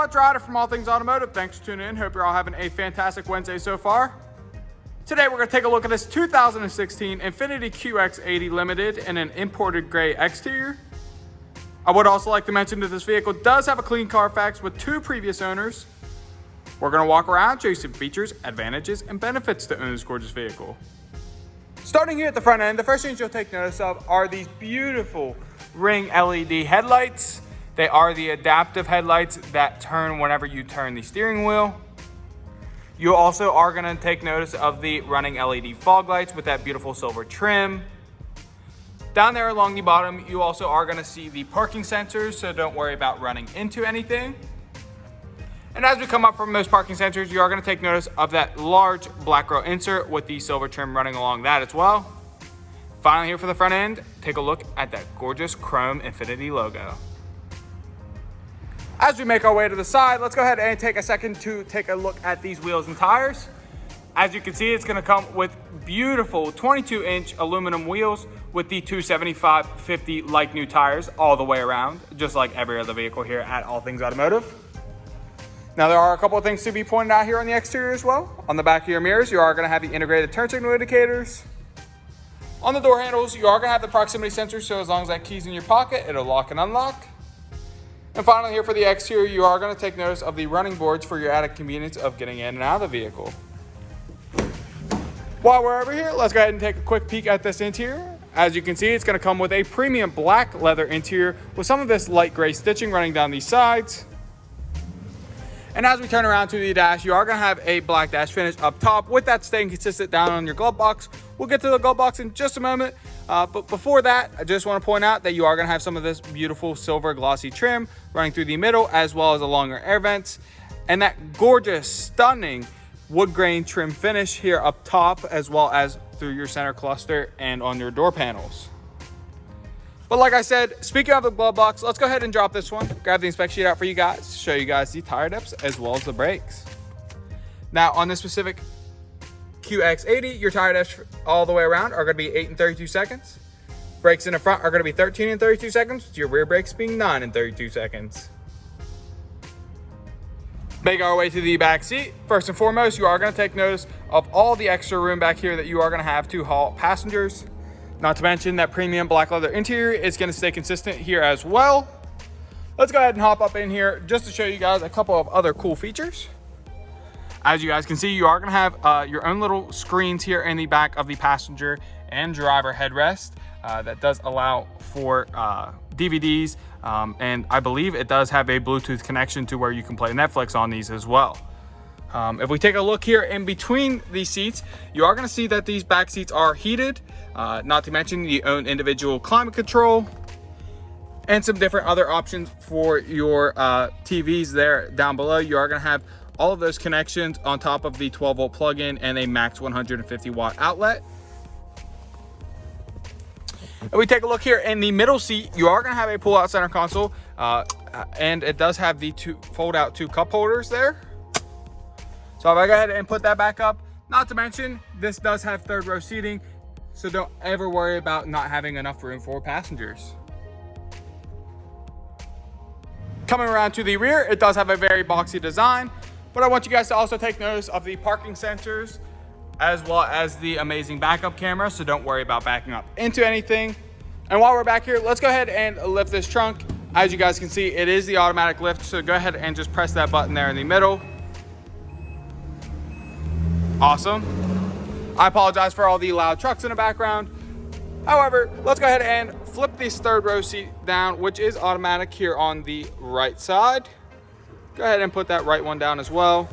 everyone, it's Ryder from All Things Automotive. Thanks for tuning in. Hope you're all having a fantastic Wednesday so far. Today we're going to take a look at this 2016 Infiniti QX80 Limited in an imported gray exterior. I would also like to mention that this vehicle does have a clean CARFAX with 2 previous owners. We're going to walk around, show you some features, advantages, and benefits to own this gorgeous vehicle. Starting here at the front end, the first things you'll take notice of are these beautiful ring LED headlights. They are the adaptive headlights that turn whenever you turn the steering wheel. You also are going to take notice of the running LED fog lights with that beautiful silver trim. Down there along the bottom, you also are going to see the parking sensors, so don't worry about running into anything. And as we come up from those parking sensors, you are going to take notice of that large black grill insert with the silver trim running along that as well. Finally, here for the front end, take a look at that gorgeous chrome Infiniti logo. As we make our way to the side, let's go ahead and take a second to take a look at these wheels and tires. As you can see, it's going to come with beautiful 22-inch aluminum wheels with the 275/50 like new tires all the way around, just like every other vehicle here at All Things Automotive. Now, there are a couple of things to be pointed out here on the exterior as well. On the back of your mirrors, you are going to have the integrated turn signal indicators. On the door handles, you are going to have the proximity sensor, so as long as that key's in your pocket, it'll lock and unlock. And finally, here for the exterior, you are going to take notice of the running boards for your added convenience of getting in and out of the vehicle. While we're over here, let's go ahead and take a quick peek at this interior. As you can see, it's going to come with a premium black leather interior with some of this light gray stitching running down these sides. And as we turn around to the dash, you are going to have a black dash finish up top with that staying consistent down on your glove box. We'll get to the glove box in just a moment. But before that, I just want to point out that you are going to have some of this beautiful silver glossy trim running through the middle, as well as the longer air vents. And that gorgeous, stunning wood grain trim finish here up top, as well as through your center cluster and on your door panels. But like I said, speaking of the glove box, let's go ahead and drop this one. Grab the inspection sheet out for you guys, show you guys the tire depths as well as the brakes. Now, on this specific QX80, your tire depths all the way around are going to be 8 and 32 seconds. Brakes in the front are going to be 13 and 32 seconds, with your rear brakes being 9 and 32 seconds. Make our way to the back seat. First and foremost, you are going to take notice of all the extra room back here that you are going to have to haul passengers. Not to mention that premium black leather interior is going to stay consistent here as well. Let's go ahead and hop up in here just to show you guys a couple of other cool features. As you guys can see, you are going to have your own little screens here in the back of the passenger and driver headrest. That does allow for DVDs, and I believe it does have a Bluetooth connection to where you can play Netflix on these as well. If we take a look here in between these seats, you are going to see that these back seats are heated. Not to mention you own individual climate control and some different other options for your TVs there down below. You are going to have all of those connections on top of the 12-volt plug-in and a max 150-watt outlet. If we take a look here in the middle seat, you are going to have a pull-out center console, and it does have the fold-out 2 cup holders there. So if I go ahead and put that back up, not to mention this does have third row seating, so don't ever worry about not having enough room for passengers. Coming around to the rear, it does have a very boxy design, but I want you guys to also take notice of the parking sensors as well as the amazing backup camera, so don't worry about backing up into anything. And while we're back here, let's go ahead and lift this trunk. As you guys can see, it is the automatic lift, so go ahead and just press that button there in the middle. Awesome. I apologize for all the loud trucks in the background. However, let's go ahead and flip this third row seat down, which is automatic here on the right side. Go ahead and put that right one down as well,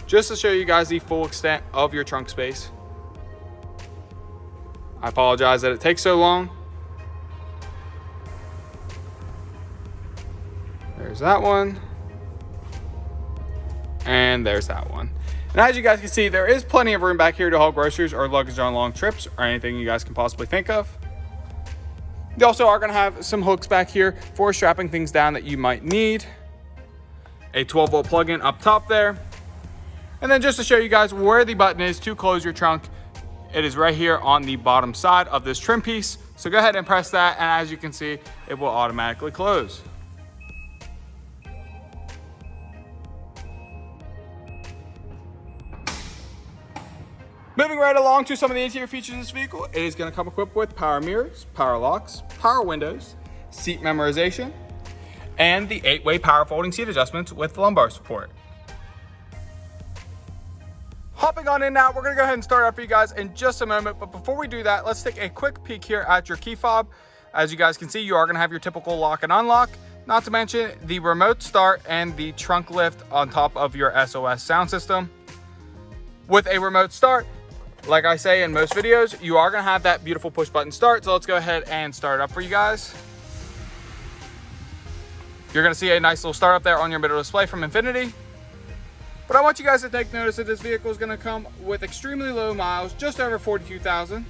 just to show you guys the full extent of your trunk space. I apologize that it takes so long. There's that one. And there's that one. And as you guys can see, there is plenty of room back here to haul groceries or luggage on long trips or anything you guys can possibly think of. You also are going to have some hooks back here for strapping things down that you might need. A 12-volt plug-in up top there. And then just to show you guys where the button is to close your trunk, it is right here on the bottom side of this trim piece. So go ahead and press that, and as you can see, it will automatically close. Moving right along to some of the interior features of this vehicle, it is going to come equipped with power mirrors, power locks, power windows, seat memorization, and the 8-way power folding seat adjustments with lumbar support. Hopping on in now, we're going to go ahead and start up for you guys in just a moment, but before we do that, let's take a quick peek here at your key fob. As you guys can see, you are going to have your typical lock and unlock, not to mention the remote start and the trunk lift on top of your SOS sound system. With a remote start, like I say in most videos, you are going to have that beautiful push button start. So let's go ahead and start it up for you guys. You're going to see a nice little start up there on your middle display from Infiniti. But I want you guys to take notice that this vehicle is going to come with extremely low miles, just over 42,000.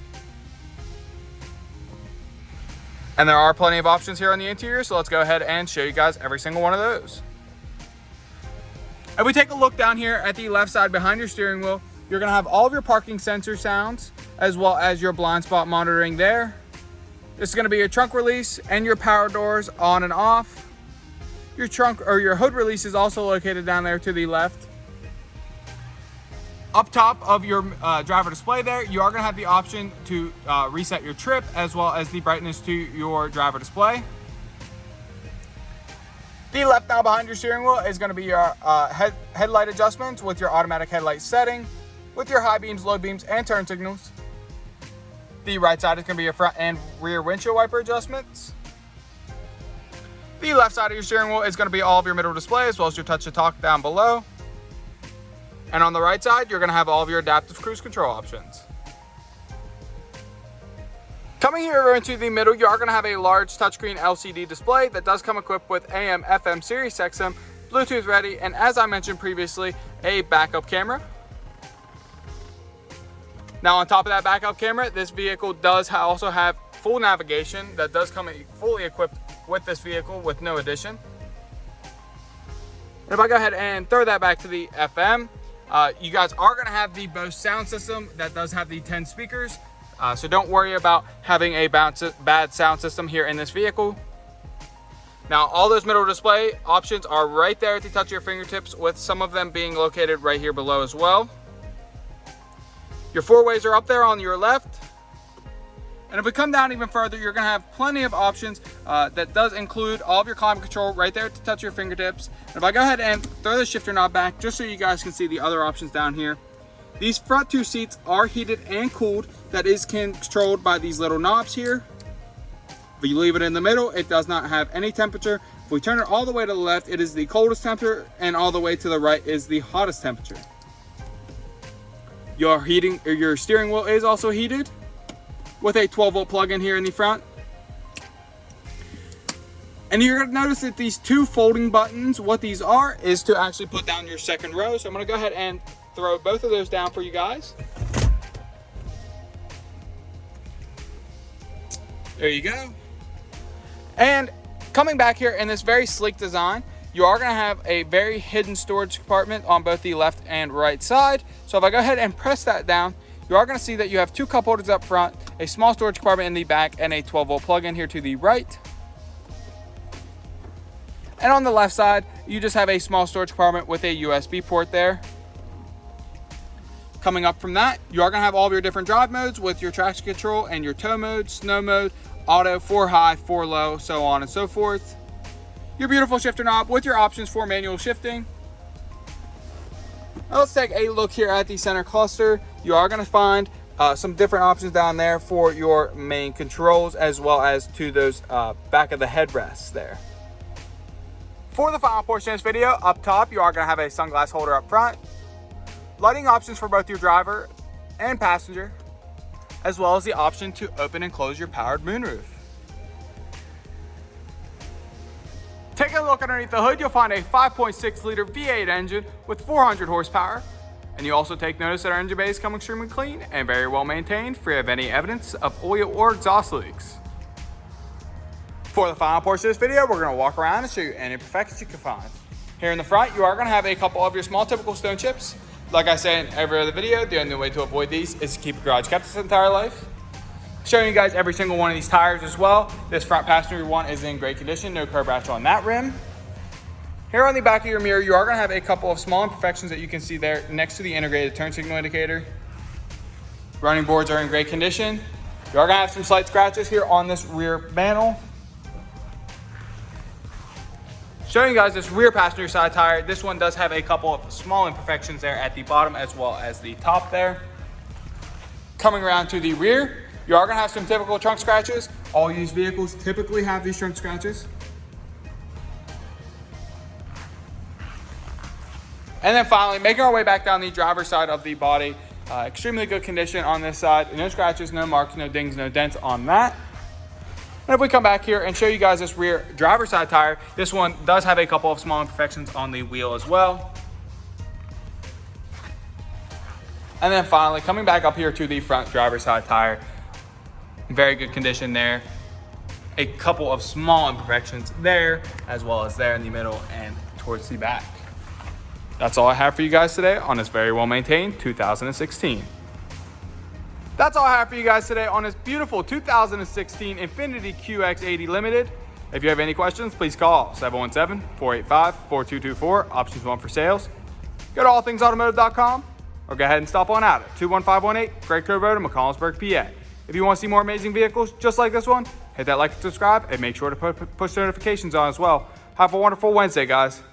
And there are plenty of options here on the interior, so let's go ahead and show you guys every single one of those. If we take a look down here at the left side behind your steering wheel, you're going to have all of your parking sensor sounds, as well as your blind spot monitoring there. This is going to be your trunk release and your power doors on and off. Your trunk or your hood release is also located down there to the left. Up top of your driver display there, you are going to have the option to reset your trip, as well as the brightness to your driver display. The left knob behind your steering wheel is going to be your headlight adjustments with your automatic headlight setting, with your high beams, low beams, and turn signals. The right side is going to be your front and rear windshield wiper adjustments. The left side of your steering wheel is going to be all of your middle display, as well as your touch to talk down below. And on the right side, you're going to have all of your adaptive cruise control options. Coming here over into the middle, you are going to have a large touchscreen LCD display that does come equipped with AM, FM, Sirius XM, Bluetooth ready, and as I mentioned previously, a backup camera. Now on top of that backup camera, this vehicle does also have full navigation that does come fully equipped with this vehicle with no addition. And if I go ahead and throw that back to the FM, you guys are going to have the BOSE sound system that does have the 10 speakers. So don't worry about having a bad sound system here in this vehicle. Now all those middle display options are right there at the touch of your fingertips, with some of them being located right here below as well. Your 4-ways are up there on your left. And if we come down even further, you're going to have plenty of options that does include all of your climate control right there at the touch of your fingertips. And if I go ahead and throw the shifter knob back, just so you guys can see the other options down here. These front 2 seats are heated and cooled. That is controlled by these little knobs here. If you leave it in the middle, it does not have any temperature. If we turn it all the way to the left, it is the coldest temperature, and all the way to the right is the hottest temperature. Your steering wheel is also heated with a 12-volt plug-in here in the front. And you're going to notice that these 2 folding buttons, what these are is to actually put down your second row. So I'm going to go ahead and throw both of those down for you guys. There you go. And coming back here in this very sleek design, you are going to have a very hidden storage compartment on both the left and right side. So if I go ahead and press that down, you are going to see that you have 2 cup holders up front, a small storage compartment in the back, and a 12-volt plug-in here to the right. And on the left side, you just have a small storage compartment with a USB port there. Coming up from that, you are going to have all of your different drive modes with your traction control and your tow mode, snow mode, auto, 4 high, 4 low, so on and so forth. Your beautiful shifter knob with your options for manual shifting. Now let's take a look here at the center cluster. You are going to find some different options down there for your main controls, as well as to those back of the headrests there. For the final portion of this video, up top, you are going to have a sunglass holder up front, lighting options for both your driver and passenger, as well as the option to open and close your powered moonroof. Taking a look underneath the hood, you'll find a 5.6 liter V8 engine with 400 horsepower. And you also take notice that our engine bays come extremely clean and very well maintained, free of any evidence of oil or exhaust leaks. For the final portion of this video, we're going to walk around and show you any imperfections you can find. Here in the front, you are going to have a couple of your small typical stone chips. Like I say in every other video, the only way to avoid these is to keep your garage kept its entire life. Showing you guys every single one of these tires as well. This front passenger one is in great condition, no curb rash on that rim. Here on the back of your mirror, you are going to have a couple of small imperfections that you can see there next to the integrated turn signal indicator. Running boards are in great condition. You are gonna have some slight scratches here on this rear panel. Showing you guys this rear passenger side tire, this one does have a couple of small imperfections there at the bottom as well as the top there. Coming around to the rear, you are gonna have some typical trunk scratches. All used vehicles typically have these trunk scratches. And then finally, making our way back down the driver's side of the body. Extremely good condition on this side. No scratches, no marks, no dings, no dents on that. And if we come back here and show you guys this rear driver's side tire, this one does have a couple of small imperfections on the wheel as well. And then finally, coming back up here to the front driver's side tire, very good condition there. A couple of small imperfections there, as well as there in the middle and towards the back. That's all I have for you guys today on this very well-maintained 2016. That's all I have for you guys today on this beautiful 2016 Infiniti QX80 Limited. If you have any questions, please call 717-485-4224, options 1 for sales. Go to allthingsautomotive.com or go ahead and stop on out at 21518 Great Cove Road in McCollumsburg, PA. If you want to see more amazing vehicles just like this one, hit that like and subscribe and make sure to push notifications on as well. Have a wonderful Wednesday, guys.